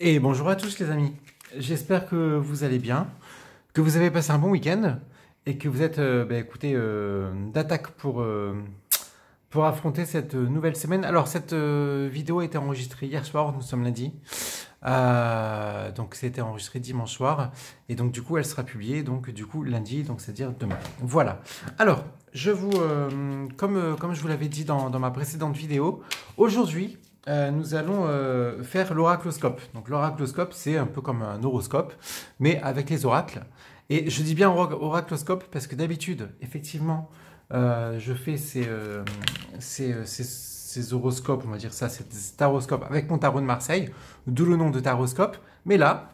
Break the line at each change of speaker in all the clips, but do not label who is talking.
Et bonjour à tous les amis, j'espère que vous allez bien, que vous avez passé un bon week-end et que vous êtes écoutez, d'attaque pour affronter cette nouvelle semaine. Alors cette vidéo a été enregistrée hier soir, nous sommes lundi, donc c'était enregistré dimanche soir et donc du coup elle sera publiée donc du coup lundi, donc c'est-à-dire demain. Voilà, alors je vous, comme je vous l'avais dit dans ma précédente vidéo, aujourd'hui nous allons faire l'oracloscope. Donc l'oracloscope, c'est un peu comme un horoscope, mais avec les oracles. Et je dis bien oracloscope parce que d'habitude, effectivement, je fais ces horoscopes, on va dire ça, ces taroscopes avec mon tarot de Marseille, d'où le nom de taroscope. Mais là,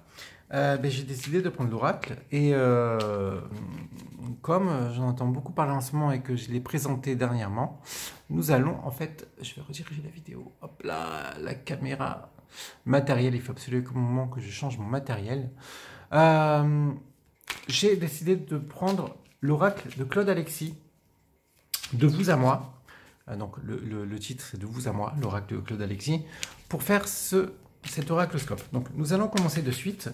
j'ai décidé de prendre l'oracle et comme j'en entends beaucoup parler en ce moment et que je l'ai présenté dernièrement, nous allons en fait, je vais rediriger la vidéo, hop là, la caméra, matériel, il faut absolument que je change mon matériel. J'ai décidé de prendre l'oracle de Claude Alexis, de vous à moi. Donc le titre c'est de vous à moi, l'oracle de Claude Alexis, pour faire cet oracloscope. Donc nous allons commencer de suite.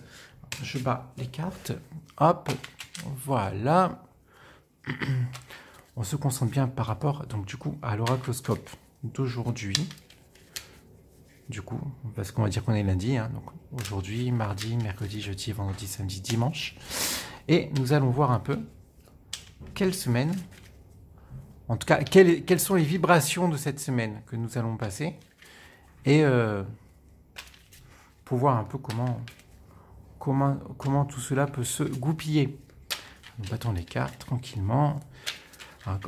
Je bats les cartes. Hop, voilà. On se concentre bien par rapport, donc du coup, à l'oracloscope d'aujourd'hui. Du coup, parce qu'on va dire qu'on est lundi. Hein, donc aujourd'hui, mardi, mercredi, jeudi, vendredi, samedi, dimanche. Et nous allons voir un peu quelle semaine, en tout cas, quelles sont les vibrations de cette semaine que nous allons passer. Et pour voir un peu comment tout cela peut se goupiller. Nous battons les cartes tranquillement.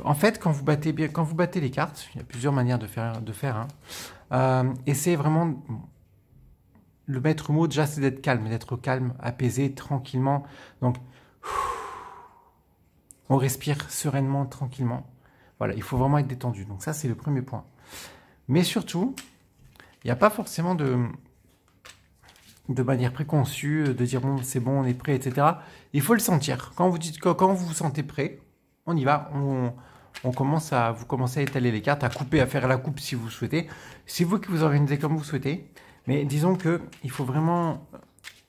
En fait, quand vous battez les cartes, il y a plusieurs manières de faire. Essayez vraiment, le maître mot déjà, c'est d'être calme, apaisé, tranquillement. Donc, on respire sereinement, tranquillement. Voilà, il faut vraiment être détendu. Donc ça, c'est le premier point. Mais surtout, il n'y a pas forcément de manière préconçue, de dire bon, c'est bon, on est prêt, etc. Il faut le sentir. Quand vous vous sentez prêt, on y va. Vous commencez à étaler les cartes, à couper, à faire la coupe si vous souhaitez. C'est vous qui vous organisez comme vous souhaitez. Mais disons que il faut vraiment,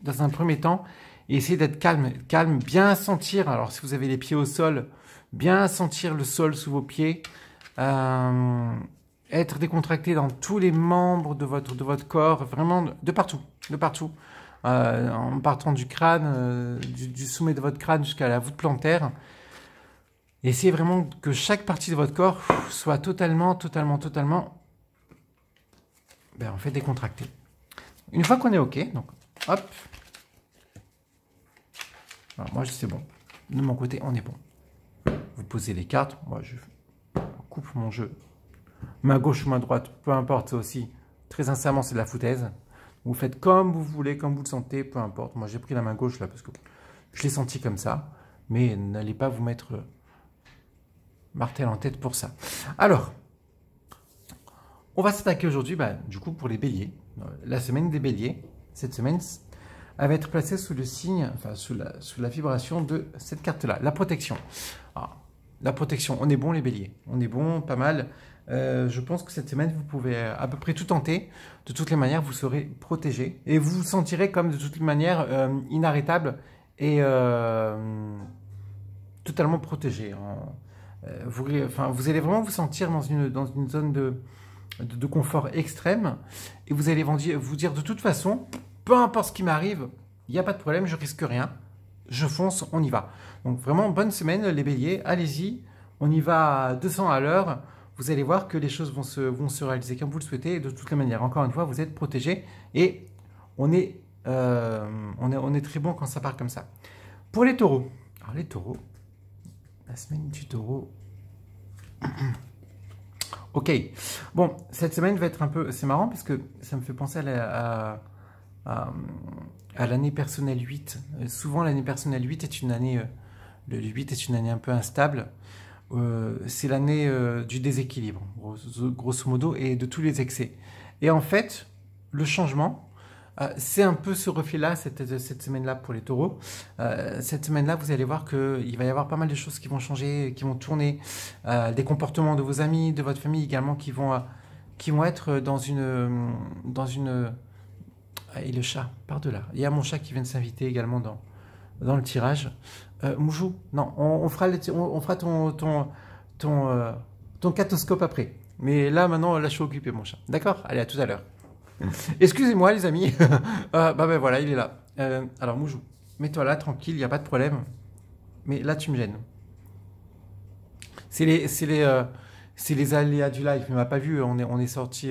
dans un premier temps, essayer d'être calme, bien sentir. Alors si vous avez les pieds au sol, bien sentir le sol sous vos pieds. Être décontracté dans tous les membres de votre corps, vraiment de partout. En partant du crâne, du sommet de votre crâne jusqu'à la voûte plantaire. Essayez vraiment que chaque partie de votre corps soit totalement en fait décontractée. Une fois qu'on est OK, donc hop. Alors moi c'est bon. De mon côté, on est bon. Vous posez les cartes. Moi je coupe mon jeu. Main gauche ou main droite, peu importe, c'est aussi, très sincèrement, c'est de la foutaise. Vous faites comme vous voulez, comme vous le sentez, peu importe. Moi, j'ai pris la main gauche, là, parce que je l'ai senti comme ça. Mais n'allez pas vous mettre martel en tête pour ça. Alors, on va s'attaquer aujourd'hui, du coup, pour les béliers. La semaine des béliers, cette semaine, elle va être placée sous le signe, enfin, sous la vibration de cette carte-là, la protection. Alors, la protection, on est bon les béliers, on est bon, pas mal. Je pense que cette semaine, vous pouvez à peu près tout tenter. De toutes les manières, vous serez protégé. Et vous vous sentirez comme de toutes les manières inarrêtable et totalement protégé. Vous allez vraiment vous sentir dans une zone de confort extrême. Et vous allez vous dire de toute façon, peu importe ce qui m'arrive, il n'y a pas de problème, je risque rien. Je fonce, on y va. Donc vraiment, bonne semaine les béliers, allez-y. On y va à 200 à l'heure. Vous allez voir que les choses vont se réaliser comme vous le souhaitez. Et de toutes les manières, encore une fois, vous êtes protégé. Et on est très bon quand ça part comme ça. Pour les taureaux. Alors les taureaux, la semaine du taureau. Ok. Bon, cette semaine va être un peu... C'est marrant parce que ça me fait penser à l'année personnelle 8. Souvent, l'année personnelle 8 est une année... le 8 est une année un peu instable. C'est l'année du déséquilibre, grosso modo, et de tous les excès. Et en fait, le changement, c'est un peu ce reflet-là, cette semaine-là pour les taureaux. Cette semaine-là, vous allez voir qu'il va y avoir pas mal de choses qui vont changer, qui vont tourner. Des comportements de vos amis, de votre famille également, qui vont être dans une Et le chat, par-delà. Il y a mon chat qui vient de s'inviter également dans le tirage. Moujou, non, on fera, on fera ton catoscope après. Mais là, maintenant, là, je suis occupé, mon chat. D'accord? Allez, à tout à l'heure. Excusez-moi, les amis. Ben voilà, il est là. Alors, Moujou, mets-toi là, tranquille, il n'y a pas de problème. Mais là, tu me gênes. C'est les aléas du live. Il ne m'a pas vu, on est sorti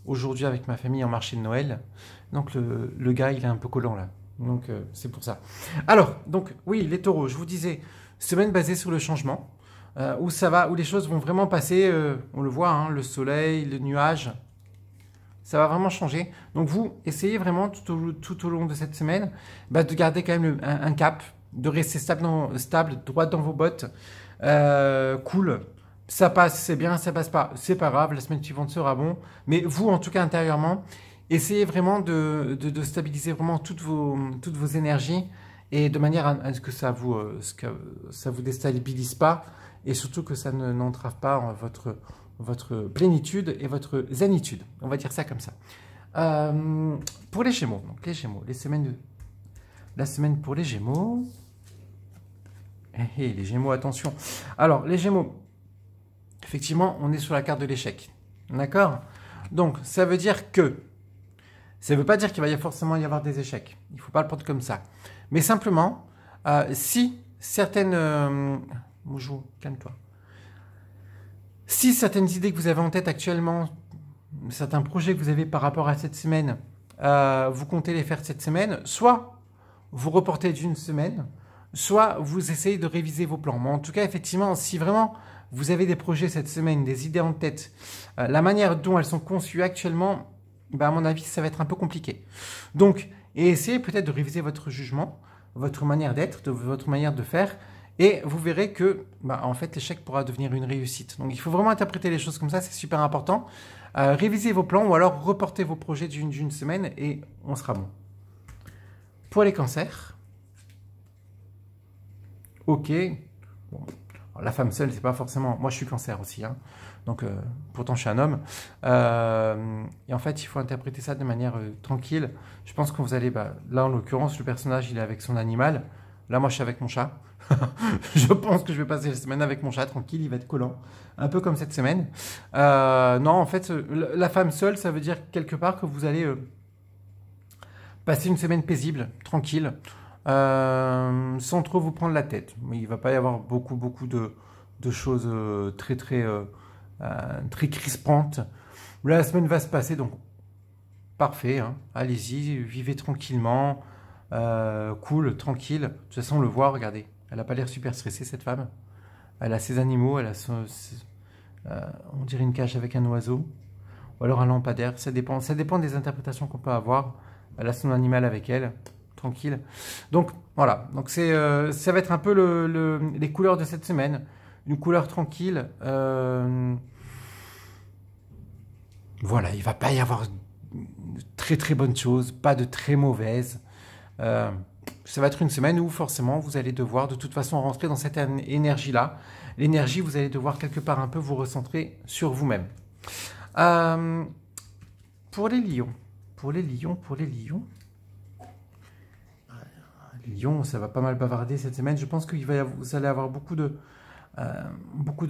aujourd'hui avec ma famille en marché de Noël. Donc, le gars, il est un peu collant, là. Donc, c'est pour ça. Alors, donc, oui, les taureaux, je vous disais, semaine basée sur le changement, où ça va, où les choses vont vraiment passer, on le voit, hein, le soleil, le nuage, ça va vraiment changer. Donc, vous, essayez vraiment tout au long de cette semaine de garder quand même un cap, de rester stable, droit dans vos bottes, cool. Ça passe, c'est bien, ça passe pas, c'est pas grave, la semaine suivante sera bon. Mais vous, en tout cas, intérieurement, essayez vraiment de stabiliser vraiment toutes vos énergies et de manière à ce que ça vous déstabilise pas et surtout que ça n'entrave pas votre plénitude et votre zénitude. On va dire ça comme ça. Pour les Gémeaux, donc la semaine pour les Gémeaux. Les Gémeaux, attention. Alors, les Gémeaux, effectivement, on est sur la carte de l'échec. D'accord? Donc, ça veut dire que ça ne veut pas dire qu'il va forcément y avoir des échecs. Il ne faut pas le prendre comme ça. Mais simplement, si certaines... Moujou, calme-toi. Si certaines idées que vous avez en tête actuellement, certains projets que vous avez par rapport à cette semaine, vous comptez les faire cette semaine, soit vous reportez d'une semaine, soit vous essayez de réviser vos plans. Mais en tout cas, effectivement, si vraiment vous avez des projets cette semaine, des idées en tête, la manière dont elles sont conçues actuellement, à mon avis, ça va être un peu compliqué. Donc, essayez peut-être de réviser votre jugement, votre manière d'être, votre manière de faire, et vous verrez que, en fait, l'échec pourra devenir une réussite. Donc, il faut vraiment interpréter les choses comme ça, c'est super important. Révisez vos plans ou alors reportez vos projets d'une semaine et on sera bon. Pour les cancers, ok. Bon. La femme seule, c'est pas forcément... Moi, je suis cancer aussi, hein. Donc, pourtant, je suis un homme. Et en fait, il faut interpréter ça de manière tranquille. Je pense que vous allez... là, en l'occurrence, le personnage, il est avec son animal. Là, moi, je suis avec mon chat. Je pense que je vais passer la semaine avec mon chat, tranquille. Il va être collant. Un peu comme cette semaine. Non, en fait, la femme seule, ça veut dire quelque part que vous allez passer une semaine paisible, tranquille. Sans trop vous prendre la tête. Il ne va pas y avoir beaucoup de choses très crispantes. La semaine va se passer, donc parfait. Hein. Allez-y, vivez tranquillement, cool, tranquille. De toute façon, on le voit, regardez. Elle n'a pas l'air super stressée, cette femme. Elle a ses animaux, elle a on dirait une cage avec un oiseau. Ou alors un lampadaire, ça dépend des interprétations qu'on peut avoir. Elle a son animal avec elle. Tranquille. Donc voilà, donc ça va être un peu les couleurs de cette semaine. Une couleur tranquille. Voilà, il ne va pas y avoir de très bonnes choses, pas de très mauvaises. Ça va être une semaine où forcément vous allez devoir de toute façon rentrer dans cette énergie-là. L'énergie, vous allez devoir quelque part un peu vous recentrer sur vous-même. Pour les lions, Lyon, ça va pas mal bavarder cette semaine. Je pense que vous allez avoir beaucoup de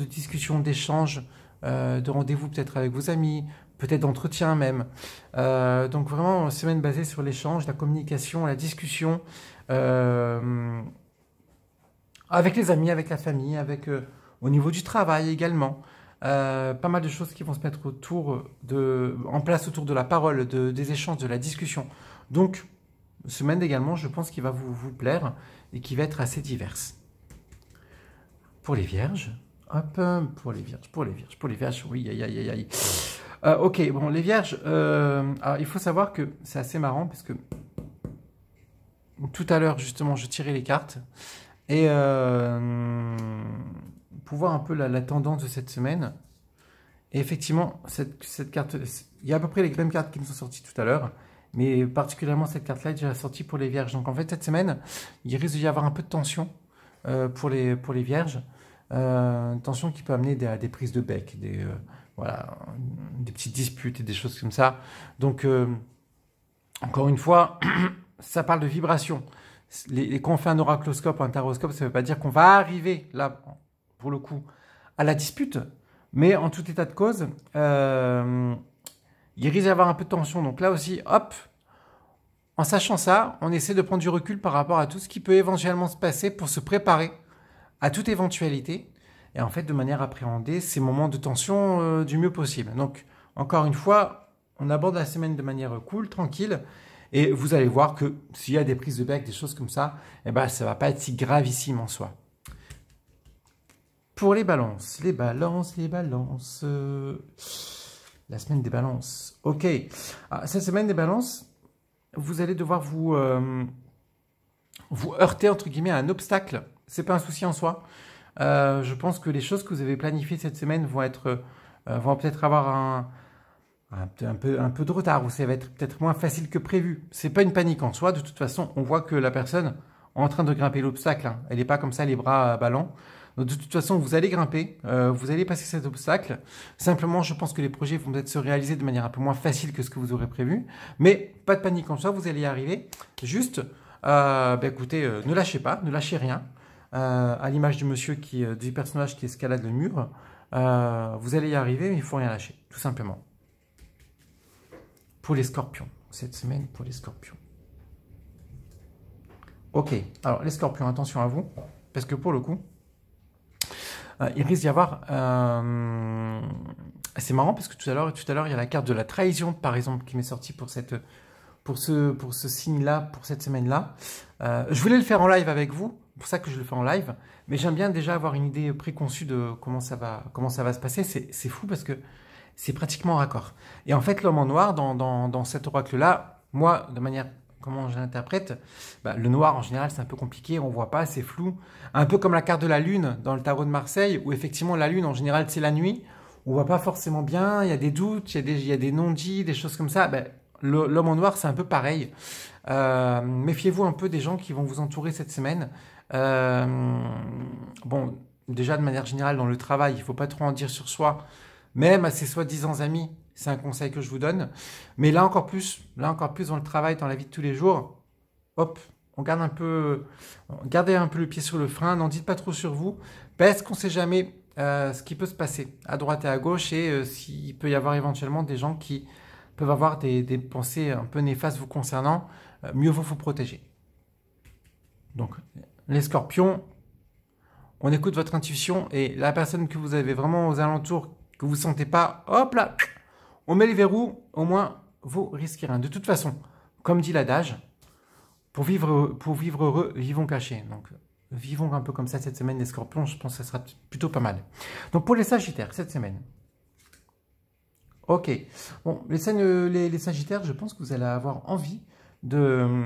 discussions, d'échanges, de rendez-vous peut-être avec vos amis, peut-être d'entretiens même. Donc vraiment, une semaine basée sur l'échange, la communication, la discussion, avec les amis, avec la famille, au niveau du travail également. Pas mal de choses qui vont se mettre en place autour de la parole, des échanges, de la discussion. Donc, semaine également, je pense qu'il va vous plaire et qui va être assez diverse. Pour les vierges, hop, pour les vierges, oui, aïe. Ok, bon, les vierges, alors, il faut savoir que c'est assez marrant parce que tout à l'heure, justement, je tirais les cartes et pour voir un peu la tendance de cette semaine. Et effectivement, cette carte, il y a à peu près les mêmes cartes qui nous sont sorties tout à l'heure. Mais particulièrement cette carte-là est déjà sortie pour les vierges. Donc en fait, cette semaine, il risque d'y avoir un peu de tension pour les vierges. Tension qui peut amener à des prises de bec, des petites disputes et des choses comme ça. Donc Encore une fois, ça parle de vibration. Quand on fait un oracloscope ou un taroscope, ça ne veut pas dire qu'on va arriver, là, pour le coup, à la dispute. Mais en tout état de cause, il risque d'y avoir un peu de tension. Donc là aussi, hop, en sachant ça, on essaie de prendre du recul par rapport à tout ce qui peut éventuellement se passer pour se préparer à toute éventualité. Et en fait, de manière à appréhender ces moments de tension du mieux possible. Donc, encore une fois, on aborde la semaine de manière cool, tranquille. Et vous allez voir que s'il y a des prises de bec, des choses comme ça, eh ben, ça ne va pas être si gravissime en soi. Pour les balances. La semaine des balances. Ok. Cette semaine des balances, vous allez devoir vous heurter, entre guillemets, à un obstacle. C'est pas un souci en soi. Je pense que les choses que vous avez planifiées cette semaine vont peut-être avoir un peu de retard, ou ça va être peut-être moins facile que prévu. C'est pas une panique en soi. De toute façon, on voit que la personne est en train de grimper l'obstacle. Hein. Elle n'est pas comme ça, les bras ballants. Donc, de toute façon, vous allez grimper, vous allez passer cet obstacle. Simplement, je pense que les projets vont peut-être se réaliser de manière un peu moins facile que ce que vous aurez prévu. Mais pas de panique en soi, vous allez y arriver. Juste, écoutez, ne lâchez pas, ne lâchez rien. À l'image du personnage qui escalade le mur, vous allez y arriver, mais il ne faut rien lâcher, tout simplement. Pour les scorpions, cette semaine pour les scorpions. Ok, alors les scorpions, attention à vous, parce que pour le coup, il risque d'y avoir... C'est marrant parce que tout à l'heure, il y a la carte de la trahison, par exemple, qui m'est sortie pour ce signe-là, pour cette semaine-là. Je voulais le faire en live avec vous, c'est pour ça que je le fais en live, mais j'aime bien déjà avoir une idée préconçue de comment ça va se passer. C'est fou parce que c'est pratiquement raccord. Et en fait, l'homme en noir, dans cet oracle-là, moi, de manière... Comment je l'interprète? Le noir, en général, c'est un peu compliqué, on ne voit pas, c'est flou. Un peu comme la carte de la lune dans le tarot de Marseille, où effectivement, la lune, en général, c'est la nuit. On ne voit pas forcément bien, il y a des doutes, il y a des non-dits, des choses comme ça. L'homme en noir, c'est un peu pareil. Méfiez-vous un peu des gens qui vont vous entourer cette semaine. Bon, déjà, de manière générale, dans le travail, il ne faut pas trop en dire sur soi. Même à ses soi-disant amis, c'est un conseil que je vous donne. Mais là encore plus dans le travail, dans la vie de tous les jours, hop, gardez un peu le pied sur le frein, n'en dites pas trop sur vous, parce qu'on ne sait jamais ce qui peut se passer à droite et à gauche, et s'il peut y avoir éventuellement des gens qui peuvent avoir des pensées un peu néfastes vous concernant, mieux vaut vous protéger. Donc, les scorpions, on écoute votre intuition, et la personne que vous avez vraiment aux alentours, que vous ne sentez pas, hop là, on met les verrous, au moins vous risquez rien. De toute façon, comme dit l'adage, pour vivre heureux, vivons cachés. Donc, vivons un peu comme ça cette semaine, les scorpions, je pense que ça sera plutôt pas mal. Donc, pour les sagittaires, cette semaine. Ok. Bon, les sagittaires, je pense que vous allez avoir envie de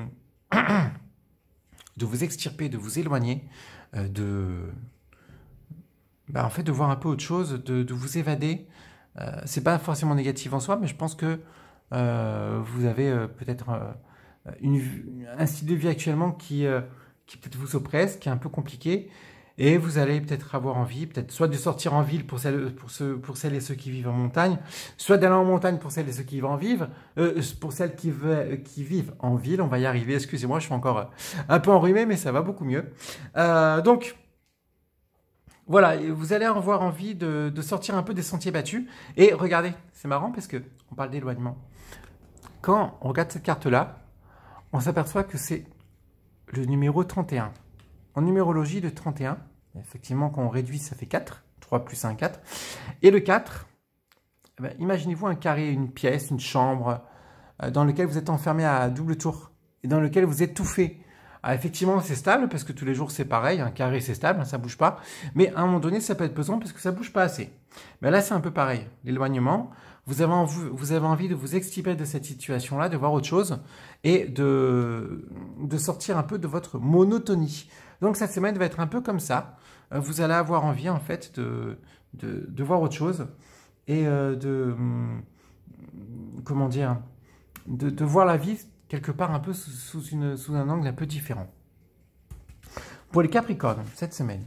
vous extirper, de vous éloigner, en fait, de voir un peu autre chose, de vous évader. C'est pas forcément négatif en soi, mais je pense que vous avez peut-être un style de vie actuellement qui peut-être vous oppresse, qui est un peu compliqué, et vous allez peut-être avoir envie, peut-être soit de sortir en ville pour celles et ceux qui vivent en montagne, soit d'aller en montagne pour celles et ceux qui vivent en ville, pour celles qui vivent en ville. On va y arriver, excusez-moi, je suis encore un peu enrhumé, mais ça va beaucoup mieux. Donc, voilà, vous allez avoir envie de sortir un peu des sentiers battus. Et regardez, c'est marrant parce qu'on parle d'éloignement. Quand on regarde cette carte-là, on s'aperçoit que c'est le numéro 31. En numérologie, le 31, effectivement, quand on réduit, ça fait 4. 3 plus 1, 4. Et le 4, imaginez-vous un carré, une pièce, une chambre, dans lequel vous êtes enfermé à double tour, et dans lequel vous étouffez. Effectivement, c'est stable, parce que tous les jours, c'est pareil. Un carré, c'est stable, ça ne bouge pas. Mais à un moment donné, ça peut être pesant, parce que ça ne bouge pas assez. Mais là, c'est un peu pareil. L'éloignement, vous avez envie de vous extirper de cette situation-là, de voir autre chose, et de sortir un peu de votre monotonie. Donc, cette semaine va être un peu comme ça. Vous allez avoir envie, en fait, de voir autre chose, et comment dire, de voir la vie quelque part un peu sous un angle un peu différent. Pour les Capricornes, cette semaine.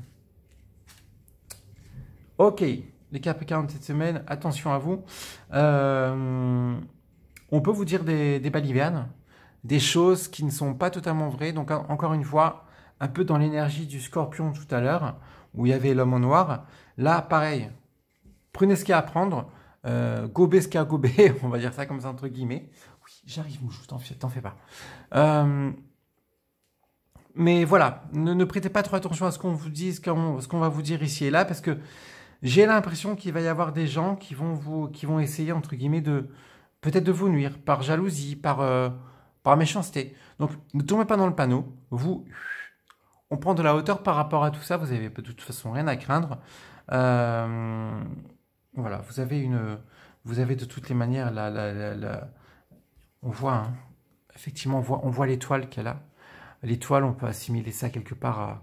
Ok, les Capricornes cette semaine, attention à vous. On peut vous dire des balivernes. des choses qui ne sont pas totalement vraies. Donc encore une fois, un peu dans l'énergie du scorpion tout à l'heure, où il y avait l'homme en noir. Là, pareil, prenez ce qu'il y a à prendre, gobez ce qu'il y a à gober, on va dire ça comme ça entre guillemets. Oui, j'arrive, Mouchou, t'en fais pas. Mais voilà, ne prêtez pas trop attention à ce qu'on vous dit, ce qu'on va vous dire ici et là, parce que j'ai l'impression qu'il va y avoir des gens qui vont essayer, entre guillemets, peut-être de vous nuire, par jalousie, par méchanceté. Donc, ne tombez pas dans le panneau. On prend de la hauteur par rapport à tout ça. Vous avez de toute façon rien à craindre. Voilà, vous avez de toutes les manières, on voit, hein, effectivement, on voit l'étoile qu'elle a. L'étoile, on peut assimiler ça quelque part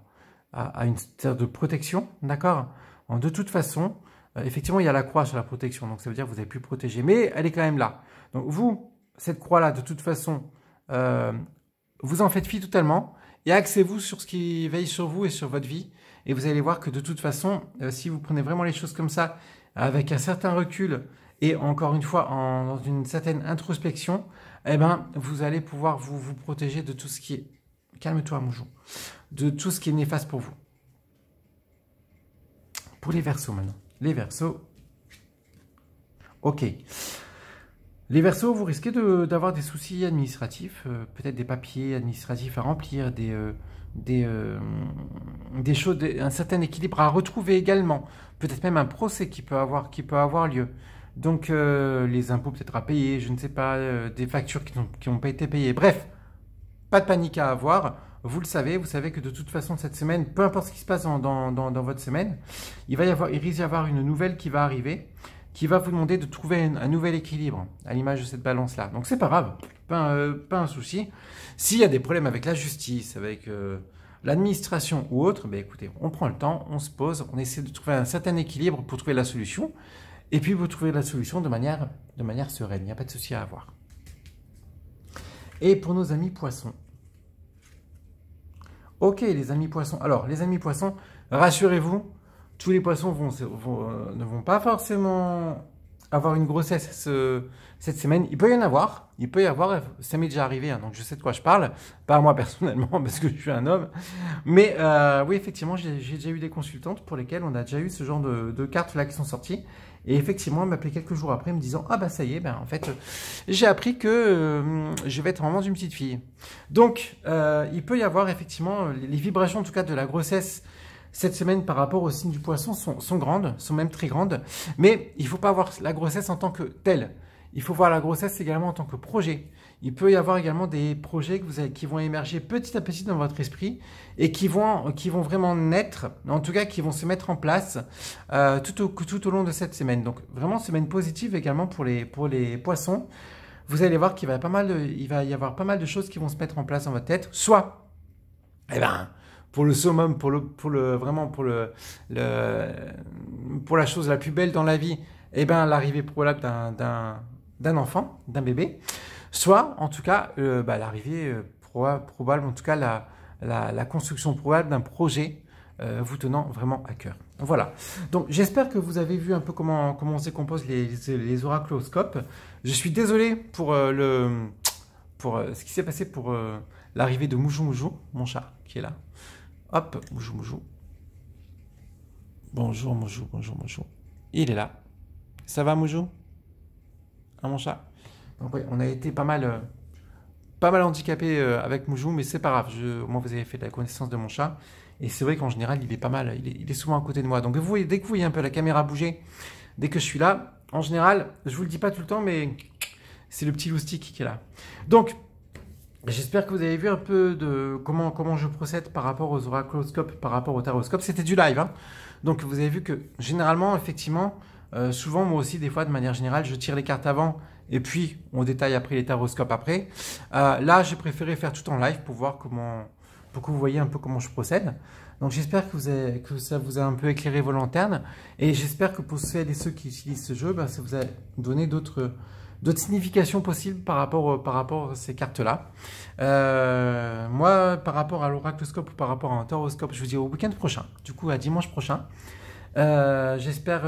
à une sorte de protection, d'accord? De toute façon, effectivement, il y a la croix sur la protection, donc ça veut dire que vous avez pu protéger, mais elle est quand même là. Donc vous, cette croix-là, de toute façon, vous en faites fi totalement, et axez-vous sur ce qui veille sur vous et sur votre vie, et vous allez voir que de toute façon, si vous prenez vraiment les choses comme ça, avec un certain recul, et encore une fois, dans une certaine introspection, eh ben, vous allez pouvoir vous protéger de tout ce qui est... Calme-toi, Moujou. De tout ce qui est néfaste pour vous. Pour les Verseaux maintenant. Les Verseaux. Ok. Les Verseaux, vous risquez d'avoir des soucis administratifs, peut-être des papiers administratifs à remplir, des choses, un certain équilibre à retrouver également. Peut-être même un procès qui peut avoir lieu. Donc, les impôts peut-être à payer, je ne sais pas, des factures qui n'ont pas été payées. Bref. Pas de panique à avoir, vous le savez, vous savez que de toute façon cette semaine, peu importe ce qui se passe dans votre semaine, il risque d'y avoir une nouvelle qui va arriver, qui va vous demander de trouver un nouvel équilibre à l'image de cette balance-là. Donc c'est pas grave, pas un souci. S'il y a des problèmes avec la justice, avec l'administration ou autre, ben écoutez, on prend le temps, on se pose, on essaie de trouver un certain équilibre pour trouver la solution, et puis vous trouvez la solution de manière sereine, il n'y a pas de souci à avoir. Et pour nos amis poissons. Ok, les amis poissons. Alors, les amis poissons, rassurez-vous, tous les poissons ne vont pas forcément avoir une grossesse cette semaine. Il peut y en avoir. Ça m'est déjà arrivé, hein, donc je sais de quoi je parle. Pas moi personnellement, parce que je suis un homme. Mais oui, effectivement, j'ai déjà eu des consultantes pour lesquelles on a déjà eu ce genre de cartes-là qui sont sorties. Et effectivement, elle m'appelait quelques jours après me disant « Ah bah ça y est, en fait, j'ai appris que je vais être maman d'une petite fille. » Donc, il peut y avoir effectivement, les vibrations en tout cas de la grossesse cette semaine par rapport au signe du poisson sont grandes, sont même très grandes. Mais il ne faut pas voir la grossesse en tant que telle. Il faut voir la grossesse également en tant que projet. Il peut y avoir également des projets qui vont émerger petit à petit dans votre esprit et qui vont vraiment naître, en tout cas qui vont se mettre en place tout au long de cette semaine. Donc vraiment semaine positive également pour les poissons. Vous allez voir qu'il va y avoir pas mal de choses qui vont se mettre en place dans votre tête. Soit, pour le summum, pour la chose la plus belle dans la vie, l'arrivée probable d'un enfant, d'un bébé. Soit, en tout cas, l'arrivée probable, en tout cas, la construction probable d'un projet vous tenant vraiment à cœur. Voilà. Donc, j'espère que vous avez vu un peu comment on se compose les oracloscopes. Je suis désolé pour ce qui s'est passé pour l'arrivée de Moujou, mon chat, qui est là. Hop, Moujou. Bonjour, Moujou. Il est là. Ça va, Moujou? Hein, mon chat? Donc, oui, on a été pas mal handicapé avec Moujou, mais c'est pas grave. Moi, vous avez fait la connaissance de mon chat. Et c'est vrai qu'en général, il est pas mal. Il est souvent à côté de moi. Donc, dès que vous voyez un peu la caméra bouger, dès que je suis là, en général, je vous le dis pas tout le temps, mais c'est le petit loustic qui est là. Donc, j'espère que vous avez vu un peu de comment je procède par rapport aux oracloscopes, par rapport au taroscope. C'était du live, hein. Donc, vous avez vu que généralement, effectivement, souvent, moi aussi, des fois, de manière générale, je tire les cartes avant et puis on détaille après les taroscopes après. Là, j'ai préféré faire tout en live pour voir pour que vous voyez un peu comment je procède. Donc, j'espère que ça vous a un peu éclairé vos lanternes et j'espère que pour celles et ceux qui utilisent ce jeu, ça vous a donné d'autres significations possibles par rapport à ces cartes-là. Moi, par rapport à l'oracloscope ou par rapport à un taroscope, je vous dis au week-end prochain, du coup à dimanche prochain. J'espère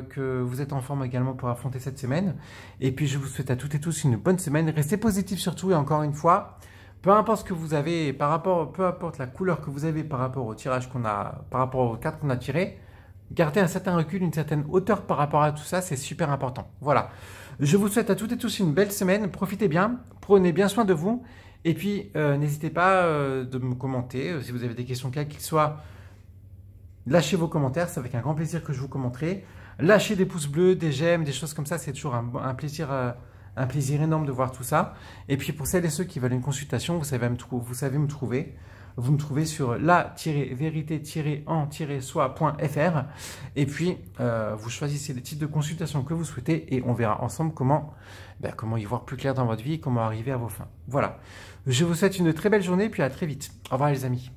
que vous êtes en forme également pour affronter cette semaine. Et puis je vous souhaite à toutes et tous une bonne semaine. Restez positifs surtout et encore une fois, peu importe ce que vous avez, peu importe la couleur que vous avez par rapport au tirage qu'on a, par rapport aux cartes qu'on a tirées, gardez un certain recul, une certaine hauteur par rapport à tout ça, c'est super important. Voilà. Je vous souhaite à toutes et tous une belle semaine. Profitez bien, prenez bien soin de vous. Et puis, n'hésitez pas de me commenter si vous avez des questions, quelles qu'elles soient. Lâchez vos commentaires, c'est avec un grand plaisir que je vous commenterai. Lâchez des pouces bleus, des j'aime, des choses comme ça, c'est toujours un plaisir énorme de voir tout ça. Et puis pour celles et ceux qui veulent une consultation, vous savez me trouver. Vous me trouvez sur la-vérité-en-soi.fr. Et puis, vous choisissez les types de consultations que vous souhaitez et on verra ensemble comment y voir plus clair dans votre vie et comment arriver à vos fins. Voilà. Je vous souhaite une très belle journée et puis à très vite. Au revoir les amis.